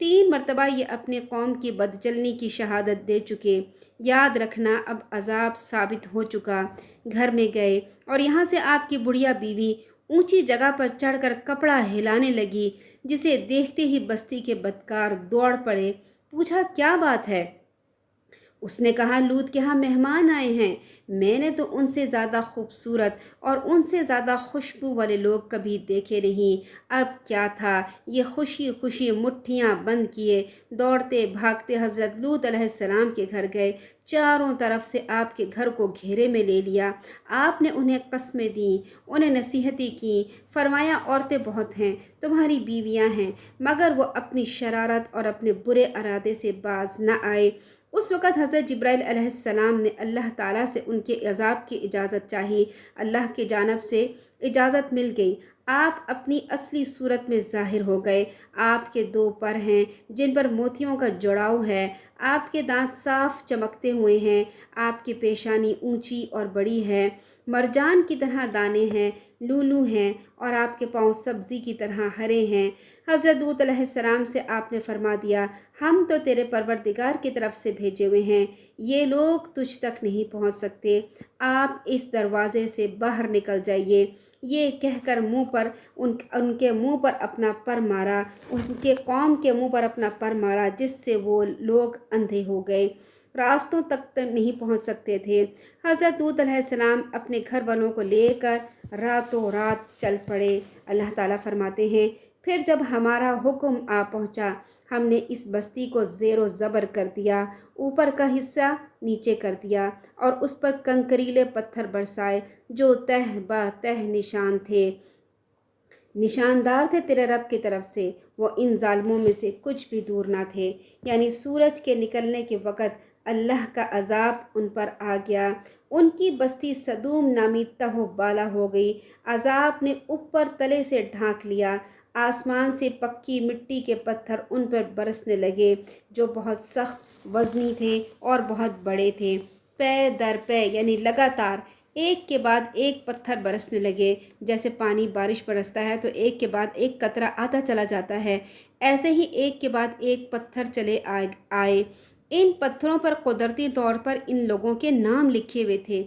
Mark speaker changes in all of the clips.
Speaker 1: 3 مرتبہ یہ اپنے قوم کی بدچلنی کی شہادت دے چکے۔ یاد رکھنا اب عذاب ثابت ہو چکا۔ گھر میں گئے اور یہاں سے آپ کی بڑھیا بیوی اونچی جگہ پر چڑھ کر کپڑا ہلانے لگی، جسے دیکھتے ہی بستی کے بدکار دوڑ پڑے۔ پوچھا کیا بات ہے؟ اس نے کہا لوط کے ہاں مہمان آئے ہیں۔ میں نے تو ان سے زیادہ خوبصورت اور ان سے زیادہ خوشبو والے لوگ کبھی دیکھے نہیں۔ اب کیا تھا، یہ خوشی خوشی مٹھیاں بند کیے دوڑتے بھاگتے حضرت لوط علیہ السلام کے گھر گئے۔ چاروں طرف سے آپ کے گھر کو گھیرے میں لے لیا۔ آپ نے انہیں قسمیں دیں، انہیں نصیحتیں کیں، فرمایا عورتیں بہت ہیں، تمہاری بیویاں ہیں، مگر وہ اپنی شرارت اور اپنے برے ارادے سے باز نہ آئے۔ اس وقت حضرت جبرائیل علیہ السلام نے اللہ تعالیٰ سے ان کے عذاب کی اجازت چاہی۔ اللہ کی جانب سے اجازت مل گئی۔ آپ اپنی اصلی صورت میں ظاہر ہو گئے۔ آپ کے 2 پر ہیں جن پر موتیوں کا جڑاؤ ہے۔ آپ کے دانت صاف چمکتے ہوئے ہیں۔ آپ کی پیشانی اونچی اور بڑی ہے، مرجان کی طرح دانے ہیں، لولو ہیں، اور آپ کے پاؤں سبزی کی طرح ہرے ہیں۔ حضرت لوط علیہ السلام سے آپ نے فرما دیا ہم تو تیرے پروردگار کی طرف سے بھیجے ہوئے ہیں، یہ لوگ تجھ تک نہیں پہنچ سکتے، آپ اس دروازے سے باہر نکل جائیے۔ یہ کہہ کر ان کے منہ پر اپنا پر مارا، ان کے قوم کے منہ پر اپنا پر مارا، جس سے وہ لوگ اندھے ہو گئے، راستوں تک نہیں پہنچ سکتے تھے۔ حضرت لوط علیہ السلام اپنے گھر والوں کو لے کر راتوں رات چل پڑے۔ اللہ تعالیٰ فرماتے ہیں پھر جب ہمارا حکم آ پہنچا، ہم نے اس بستی کو زیر و زبر کر دیا، اوپر کا حصہ نیچے کر دیا اور اس پر کنکریلے پتھر برسائے جو تہ بہ تہ نشاندار تھے تیرے رب کی طرف سے، وہ ان ظالموں میں سے کچھ بھی دور نہ تھے۔ یعنی سورج کے نکلنے کے وقت اللہ کا عذاب ان پر آ گیا۔ ان کی بستی سدوم نامی تہو بالا ہو گئی۔ عذاب نے اوپر تلے سے ڈھانک لیا۔ آسمان سے پکی مٹی کے پتھر ان پر برسنے لگے جو بہت سخت وزنی تھے اور بہت بڑے تھے۔ پے در پے یعنی لگاتار ایک کے بعد ایک پتھر برسنے لگے۔ جیسے پانی بارش برستا ہے تو ایک کے بعد ایک قطرہ آتا چلا جاتا ہے، ایسے ہی ایک کے بعد ایک پتھر چلے آئے۔ ان پتھروں پر قدرتی طور پر ان لوگوں کے نام لکھے ہوئے تھے۔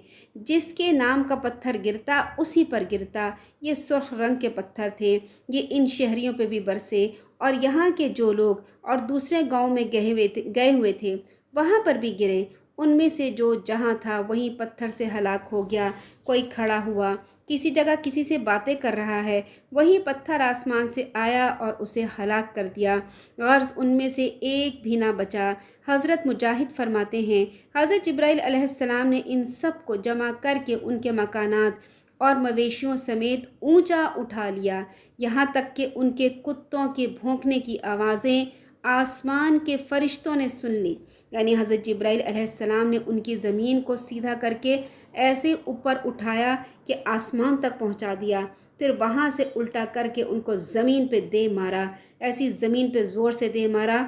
Speaker 1: جس کے نام کا پتھر گرتا اسی پر گرتا۔ یہ سرخ رنگ کے پتھر تھے۔ یہ ان شہریوں پہ بھی برسے اور یہاں کے جو لوگ اور دوسرے گاؤں میں گئے ہوئے تھے وہاں پر بھی گرے۔ ان میں سے جو جہاں تھا وہیں پتھر سے ہلاک ہو گیا۔ کوئی کھڑا ہوا کسی جگہ کسی سے باتیں کر رہا ہے، وہی پتھر آسمان سے آیا اور اسے ہلاک کر دیا، غرض ان میں سے ایک بھی نہ بچا۔ حضرت مجاہد فرماتے ہیں حضرت جبرائیل علیہ السلام نے ان سب کو جمع کر کے ان کے مکانات اور مویشیوں سمیت اونچا اٹھا لیا، یہاں تک کہ ان کے کتوں کے بھونکنے کی آوازیں آسمان کے فرشتوں نے سن لی۔ یعنی حضرت جبرائیل علیہ السلام نے ان کی زمین کو سیدھا کر کے ایسے اوپر اٹھایا کہ آسمان تک پہنچا دیا، پھر وہاں سے الٹا کر کے ان کو زمین پہ دے مارا، ایسی زمین پہ زور سے دے مارا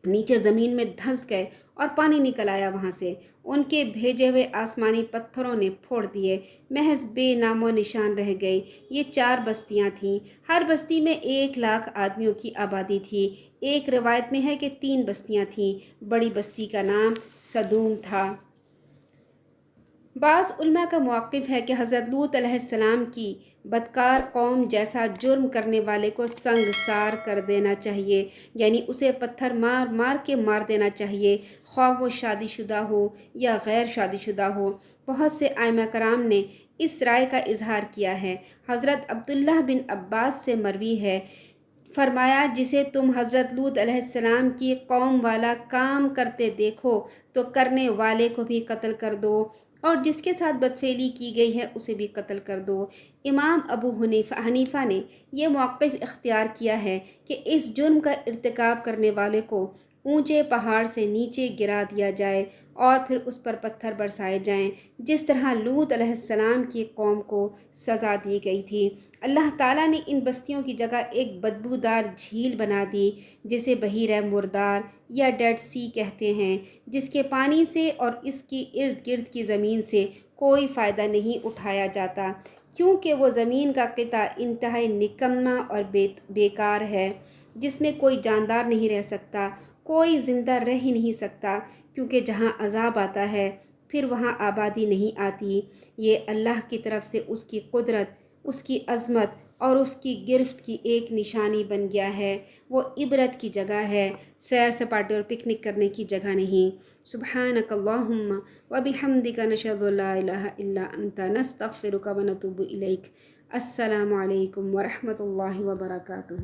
Speaker 1: نیچے زمین میں دھنس گئے اور پانی نکل آیا وہاں سے۔ ان کے بھیجے ہوئے آسمانی پتھروں نے پھوڑ دیے، محض بے نام و نشان رہ گئی۔ یہ 4 بستیاں تھیں، ہر بستی میں 1,00,000 آدمیوں کی آبادی تھی۔ ایک روایت میں ہے کہ 3 بستیاں تھیں۔ بڑی بستی کا نام سدوم تھا۔ بعض علماء کا موقف ہے کہ حضرت لوط علیہ السلام کی بدکار قوم جیسا جرم کرنے والے کو سنگسار کر دینا چاہیے، یعنی اسے پتھر مار مار کے مار دینا چاہیے، خواہ وہ شادی شدہ ہو یا غیر شادی شدہ ہو۔ بہت سے ائمہ کرام نے اس رائے کا اظہار کیا ہے۔ حضرت عبداللہ بن عباس سے مروی ہے، فرمایا جسے تم حضرت لوط علیہ السلام کی قوم والا کام کرتے دیکھو تو کرنے والے کو بھی قتل کر دو، اور جس کے ساتھ بدفعلی کی گئی ہے اسے بھی قتل کر دو۔ امام ابو حنیفہ نے یہ موقف اختیار کیا ہے کہ اس جرم کا ارتکاب کرنے والے کو اونچے پہاڑ سے نیچے گرا دیا جائے اور پھر اس پر پتھر برسائے جائیں، جس طرح لوط علیہ السلام کی قوم کو سزا دی گئی تھی۔ اللہ تعالیٰ نے ان بستیوں کی جگہ ایک بدبودار جھیل بنا دی جسے بحیرہ مردار یا ڈیڈ سی کہتے ہیں، جس کے پانی سے اور اس کی ارد گرد کی زمین سے کوئی فائدہ نہیں اٹھایا جاتا، کیونکہ وہ زمین کا قطع انتہائی نکما اور بیکار ہے، جس میں کوئی جاندار نہیں رہ سکتا، کوئی زندہ رہ ہی نہیں سکتا، کیونکہ جہاں عذاب آتا ہے پھر وہاں آبادی نہیں آتی۔ یہ اللہ کی طرف سے اس کی قدرت، اس کی عظمت اور اس کی گرفت کی ایک نشانی بن گیا ہے۔ وہ عبرت کی جگہ ہے، سیر سپاٹے اور پکنک کرنے کی جگہ نہیں۔ سبحانک اللہم وبحمدک نشہد ان لا الہ الا انت نستغفرک ونتوب الیک۔ السلام علیکم ورحمۃ اللہ وبرکاتہ۔